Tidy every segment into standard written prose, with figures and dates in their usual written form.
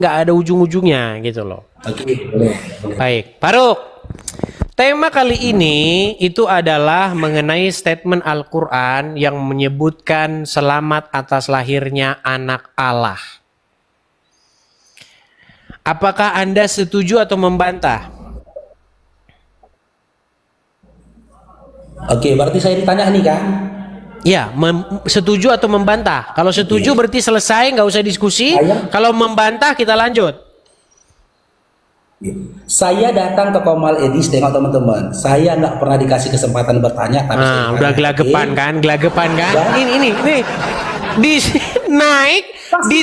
nggak ada ujung-ujungnya gitu loh. Oke, boleh. Baik, Faruk. Tema kali ini itu adalah mengenai statement Al-Quran yang menyebutkan selamat atas lahirnya anak Allah. Apakah Anda setuju atau membantah? Oke, berarti saya ditanya nih kan? Ya, setuju atau membantah? Kalau setuju berarti selesai, nggak usah diskusi. Kalau membantah kita lanjut. Saya datang ke Komal Edis tengok teman-teman. Saya nggak pernah dikasih kesempatan bertanya, tapi saya Udah gelagapan kan, gelagapan kan? Ya. Ini, di naik di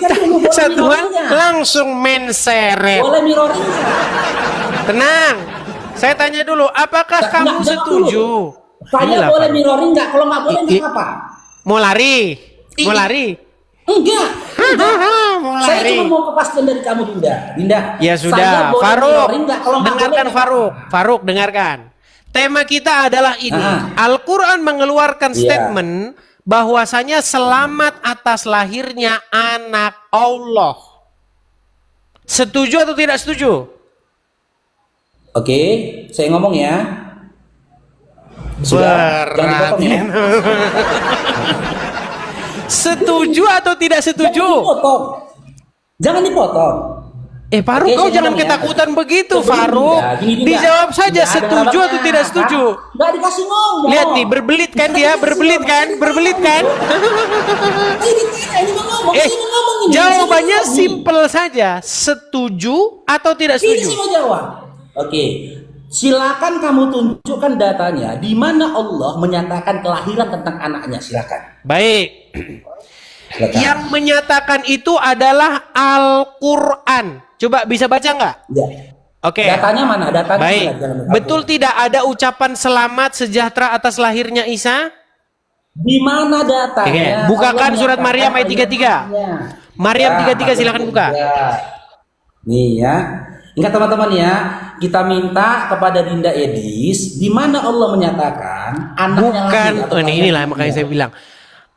satuan langsung menseret. Boleh mirroring. Tenang, saya tanya dulu, apakah kamu setuju? Saya Inilah, boleh Pak. mirroring nggak? Kalau nggak boleh nggak apa? Mau lari? Mau lari? Enggak. Mau Saya lari? cuma mau kepastian dari kamu, Dinda. Dinda. Ya saya sudah, boleh Faruk, mirroring nggak? Kalau nggak dengarkan boleh, Faruk. Faruk, dengarkan. Tema kita adalah ini. Al-Quran mengeluarkan statement bahwasanya selamat atas lahirnya anak Allah. Setuju atau tidak setuju? Oke, saya ngomong ya. Sudah, jangan dipotong ya. Setuju atau tidak setuju? Jangan dipotong. Jangan dipotong. Faruk, Oke, kau saya jangan ngomong ya. ketakutan begitu, Gini, Faruk. Dinda. Dijawab saja Nggak ada setuju atau alamatnya. tidak setuju. Nggak dikasih ngomong. Lihat nih, berbelit kan dia, berbelit kan, berbelit kan. Ini mau ngomong, ini mau ngomong ini. Jawabannya Ini mau ngomong. simple saja, setuju atau tidak Ini setuju. sih mau jawab. Oke, silakan kamu tunjukkan datanya di mana Allah menyatakan kelahiran tentang anaknya. Silakan. Baik. Silakan. Yang menyatakan itu adalah Al-Quran. Coba bisa baca nggak? Ya. Oke. Datanya mana? Datanya Baik. mana? Dalam Betul tidak ada ucapan selamat sejahtera atas lahirnya Isa? Di mana datanya? Oke, bukakan Allah surat Maryam ayat 33. menyatakannya. Maryam Ya, 33 silakan buka. ya. Nih ya. Ingat teman-teman ya, kita minta kepada Dinda Edis di mana Allah menyatakan anaknya Bukan, lahir atau inilah lahirnya. makanya saya bilang.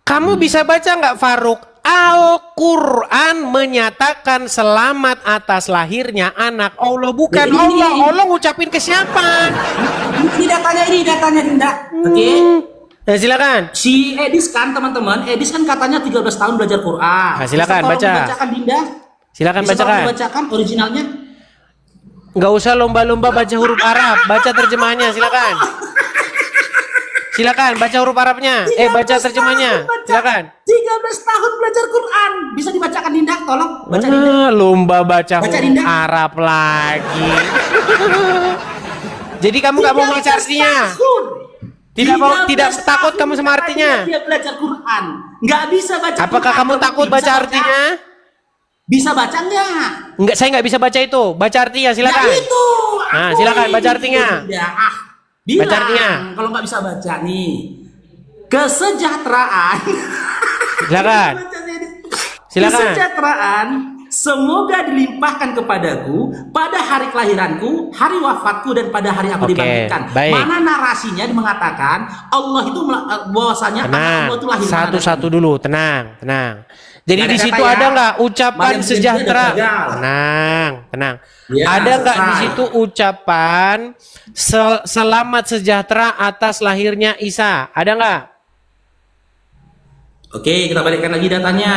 Kamu bisa baca nggak, Faruk? Al-Quran menyatakan selamat atas lahirnya anak Allah, bukan Ya, ini. Allah. Allah ngucapin ke siapa? Ini datanya Dinda. Oke. Ya silakan. Si Edis kan teman-teman, Edis kan katanya 13 tahun belajar Quran. Silakan, Bisa tolong baca. dibacakan Dinda. Silakan Bisa tolong bacakan. dibacakan originalnya. Nggak usah lomba-lomba baca huruf Arab, baca terjemahnya, silakan. Silakan baca huruf Arabnya, baca terjemahnya, silakan. 13 tahun belajar Quran. Bisa dibacakan Dinda, tolong baca Dinda. Lomba baca Baca, huruf Dinda. Arab lagi. Jadi kamu nggak mau baca 13 artinya? tahun. Tidak 13 takut tahun kamu sama artinya? Dia belajar Quran. Nggak bisa baca Apakah Quran. kamu takut Bisa baca artinya? Bisa baca nggak? Enggak, saya nggak bisa baca itu. Baca artinya, silakan. Nah itu. Nah, aku silakan ini. baca artinya. Ya, bilang, Baca artinya. kalau nggak bisa baca nih, kesejahteraan. Silakan. Silakan. Kesejahteraan semoga dilimpahkan kepadaku pada hari kelahiranku, hari wafatku, dan pada hari aku Oke, dibangkitkan. baik. Mana narasinya mengatakan Allah itu bahwasanya anak Tenang, Allah itu lahir satu-satu dulu, tenang, tenang. Jadi Nggak di ada situ kata ya. ada nggak ucapan Maryam sejahtera? sendiri gagal. Tenang, tenang. Ya, Ada nggak di selesai. situ ucapan selamat sejahtera atas lahirnya Isa? Ada nggak? Oke, kita balikkan lagi datanya.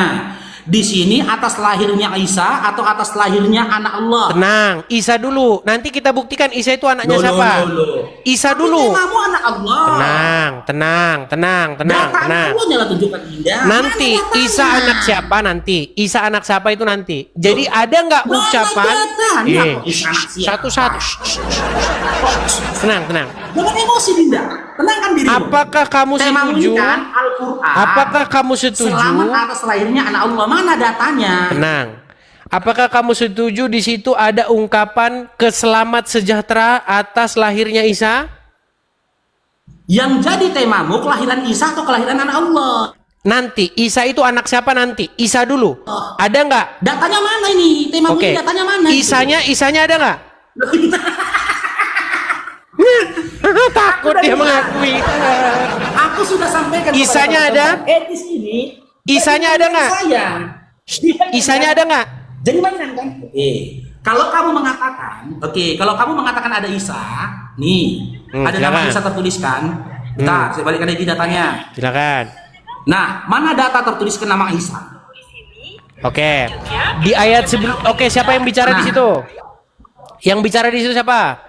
Di sini atas lahirnya Isa atau atas lahirnya anak Allah? Tenang, Isa dulu. Nanti kita buktikan Isa itu anaknya siapa? Isa dulu. Kamu anak Allah. Tenang. Datanya Allah nyala tunjukkan Dinda. Nanti Mana datanya? Isa anak siapa nanti? Isa anak siapa itu nanti. Jadi ada nggak Mana ucapan? datanya kok Isa anak siapa? Satu-satu. Tenang. Jangan emosi Dinda. Tenangkan dirimu. Apakah kamu Tema setuju? ini kan Al-Quran. Apakah kamu setuju? Selamat atas lahirnya anak Allah. Mana datanya? Tenang. Apakah kamu setuju di situ ada ungkapan keselamat sejahtera atas lahirnya Isa? Yang jadi temamu kelahiran Isa atau kelahiran anak Allah? Nanti Isa itu anak siapa nanti? Isa dulu. Ada nggak? Datanya mana ini? Temamu Oke. ini datanya mana? Isanya ada nggak? Takut dia mengakui. Aku sudah sampaikan. Isanya kepada ada? teman-teman, Edis ini. Isanya ada nggak? Sayang. Isanya ada nggak? Jadi mainan kan? Oke. Kalau kamu mengatakan ada Isa, nih, ada nama silakan. Isa tertuliskan. Bentar, saya balikan lagi datanya. Silakan. Nah, mana data tertuliskan nama Isa? Oke. Di ayat sebelum, oke, siapa yang bicara di situ? Yang bicara di situ siapa?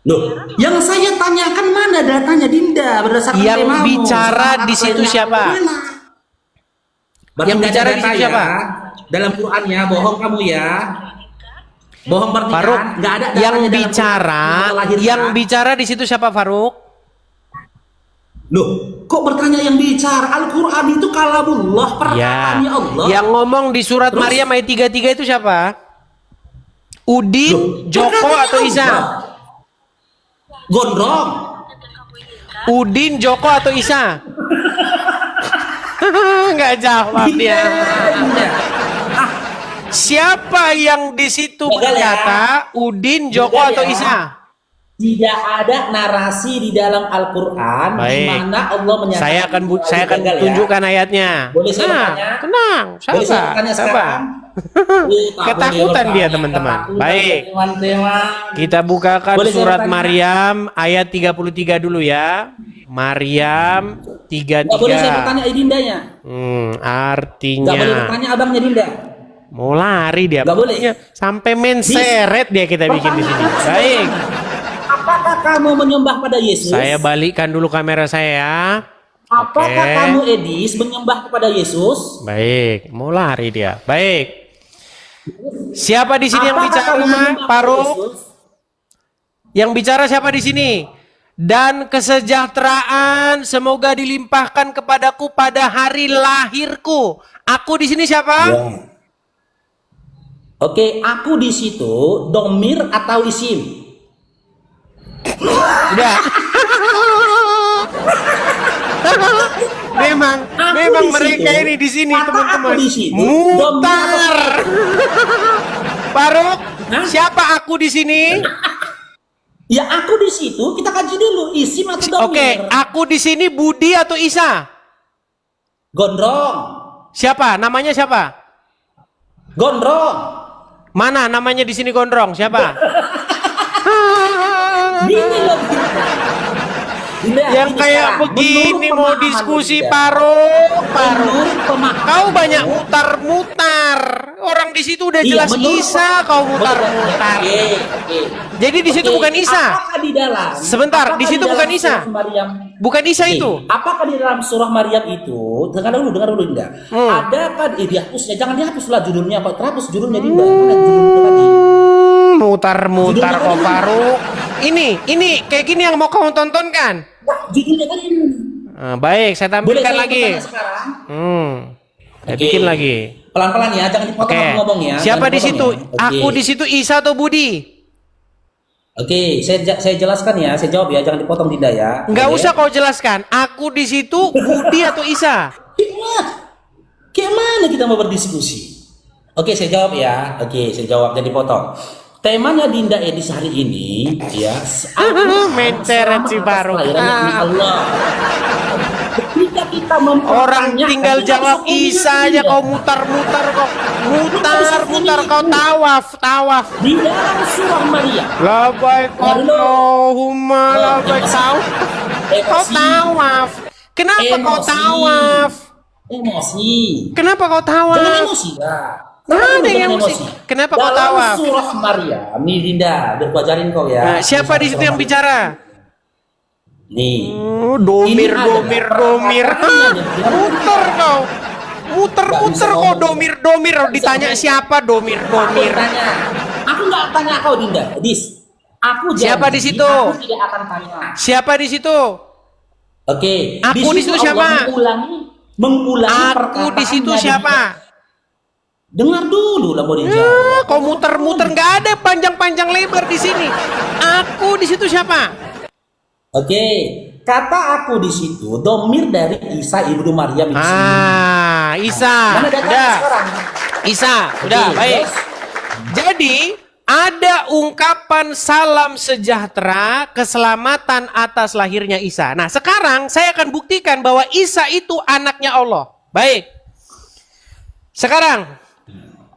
Loh, yang saya tanyakan mana datanya, Dinda, berdasarkan Yang temamu. bicara Sekarang di situ saya siapa? mana? Berarti Yang nggak bicara ada di data situ ya. siapa? Dalam Qur'annya bohong kamu ya. Bohong berarti Faruk, kan? Nggak ada yang datanya dalam bicara, Qur'an, lahirnya. yang bicara di situ siapa, Faruk? Loh, kok bertanya yang bicara? Al-Qur'an itu kalamullah, Ya. perkataannya Allah. Yang ngomong di surat Terus? Maryam ayat 33 itu siapa? Udin, Loh, Joko perkataannya atau Isa? Allah. Gondrong. Udin, Joko atau Isa? Nggak jawab dia. Iya. Siapa yang di situ Gagal ya. berkata Udin, Joko Gagal atau ya. Isa? Tidak ada narasi di dalam Al-Qur'an di Baik. mana Allah menyatakan Saya akan gagal ya. tunjukkan ayatnya. Boleh saya Nah, bertanya? tenang, Boleh saya sabar, bertanya sabar. sekarang? Tak Ketakutan boleh dia, bertanya. teman-teman. Ketakutan Baik. dia, teman-teman. Kita bukakan Boleh saya surat bertanya? Maryam ayat 33 dulu ya. Maryam Nggak boleh saya 33. bertanya Dindanya. Artinya Nggak boleh bertanya abangnya Dinda. mau lari dia. Nggak boleh. Pokoknya sampai menseret dia kita bikin di sini. Baik. Apakah kamu menyembah pada Yesus? Saya balikkan dulu kamera saya ya. Apakah Oke. kamu Edis menyembah kepada Yesus? Baik, mau lari dia. Baik. Siapa di sini yang Apakah bicara, kamu menyembah Pak kepada Ru? Yesus? Yang bicara siapa di sini? Dan kesejahteraan semoga dilimpahkan kepadaku pada hari lahirku. Aku di sini siapa? Ya. Oke, aku di situ domir atau isim? Udah. memang Aku di mereka situ. ini di sini, Kata teman-teman. aku di situ, Mutar. Faruk, Hah? siapa aku di sini? Ya aku di situ, kita kaji dulu isim atau domir. Oke, aku di sini Budi atau Isa? Gondrong. Siapa? Namanya siapa? Gondrong. Mana namanya di sini gondrong? Siapa? Gini loh. Dinda, Yang ini kayak sekarang, begini menurut mau pemahaman diskusi Dinda. Faruk. Menurut pemahaman Kau banyak Dinda. mutar-mutar. Orang di situ udah Iya, jelas menurut Isa, kau mutar-mutar. Oke. Jadi di situ Oke, bukan Isa. Apakah di dalam? Sebentar, apakah di situ dalam bukan Isa. surah Maryam? Bukan Isa Oke, itu. apakah di dalam surah Maryam itu? Dengar dulu Dinda. Adakah dihapusnya? Jangan dihapus lah judulnya. Kok terhapus judulnya Dinda? Mana judulnya tadi? Mutar-mutar Judulnya kau tadi. Faruk. Ini kayak gini yang mau kamu tontonkan. Nah, judulnya tadi ini. Baik, saya Boleh tampilkan saya lagi. bertanya sekarang? Saya Oke. bikin lagi. Pelan-pelan ya, jangan dipotong Oke. aku ngomong ya. Siapa Jangan di dipotong situ? ya. Oke. Aku di situ Isa atau Budi? Oke, saya jelaskan ya, saya jawab ya, jangan dipotong Dinda ya. Nggak Oke. usah kau jelaskan. Aku di situ Budi atau Isa? Kayak mana kita mau berdiskusi? Oke, saya jawab ya. Oke, saya jawab, jangan dipotong. Temanya Dinda Edis hari ini, ya. Menceret si Faruk. Allah. Ketika kita Orang mempertanyakan, tinggal kita jawab harus memilih Isa aja Dinda. kau mutar-mutar kau. Mutar-mutar kau tawaf. Di dalam surah Maryam. Labai Allahumma labai tawaf. Kau Emosi. tawaf. Kenapa kau Emosi. tawaf? Emosi. Kenapa kau Jangan tawaf? emosi lah. Nggak ada Jangan yang emosi. Kenapa kau Dalam tawaf? surah Maryam, nih Dinda, biar gua ajarin kau ya. Nah, siapa di situ yang bicara? Nih. Domir. Ini adalah perkataannya. Muter kau. Muter-muter Nggak bisa kau ngomong. domir. Ditanya siapa domir. Aku tanya. Aku nggak tanya kau Dinda, Dis. Aku Siapa janji, di situ? Aku tidak akan tanya. Siapa di situ? Oke. Aku di situ siapa? Mengulangi Aku di situ perkataannya siapa? Dinda. Dengar dulu lah mau dijawab. Ah, kau muter-muter nggak ada panjang-panjang lebar di sini. Aku di situ siapa? Oke, kata aku di situ domir dari Isa ibnu Maryam itu sendiri. Isa. Mana datanya Udah. sekarang? Isa, udah Oke, baik. terus? Jadi ada ungkapan salam sejahtera, keselamatan atas lahirnya Isa. Nah, sekarang saya akan buktikan bahwa Isa itu anaknya Allah. Baik. Sekarang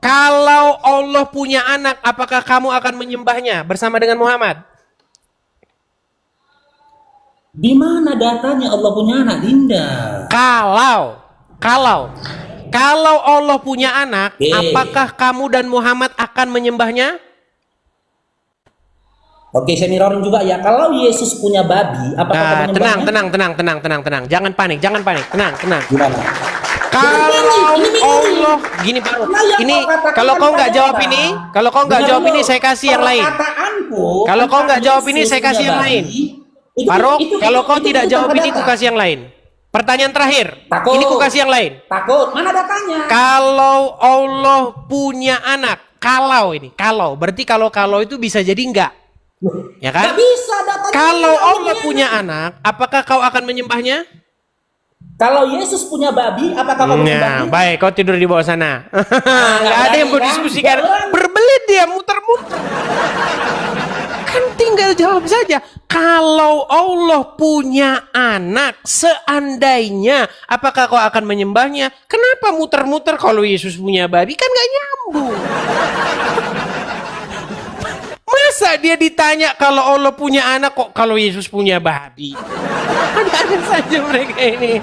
Kalau Allah punya anak, apakah kamu akan menyembahnya bersama dengan Muhammad? Di mana datanya Allah punya anak, Dinda? Kalau Allah punya anak, apakah kamu dan Muhammad akan menyembahnya? Oke, saya mirroring juga ya. Kalau Yesus punya babi, apakah kamu menyembahnya? Tenang. Jangan panik. Tenang. Gimana? Kalau Allah gini baru. Ini kalau kau nggak jawab ini, saya kasih yang lain. Kalau kau nggak jawab ini, saya kasih yang lain. Faruk, kalau kau tidak jawab ini, ku kasih yang lain. Pertanyaan terakhir. Ini ku kasih yang lain. Takut. Mana datanya? Kalau Allah punya anak, kalau berarti kalau itu bisa jadi enggak. Ya kan? Nggak bisa datanya. Kalau Allah punya anak, apakah kau akan menyembahnya? Kalau Yesus punya babi, apakah kamu menyembahnya? Baik, kau tidur di bawah sana. Nggak ada yang mau diskusikan. Berbelit dia, muter-muter. Kan tinggal jawab saja. Kalau Allah punya anak, seandainya, apakah kau akan menyembahnya? Kenapa muter-muter kalau Yesus punya babi? Kan nggak nyambung. Masa dia ditanya kalau Allah punya anak kok kalau Yesus punya babi? Ada saja mereka ini.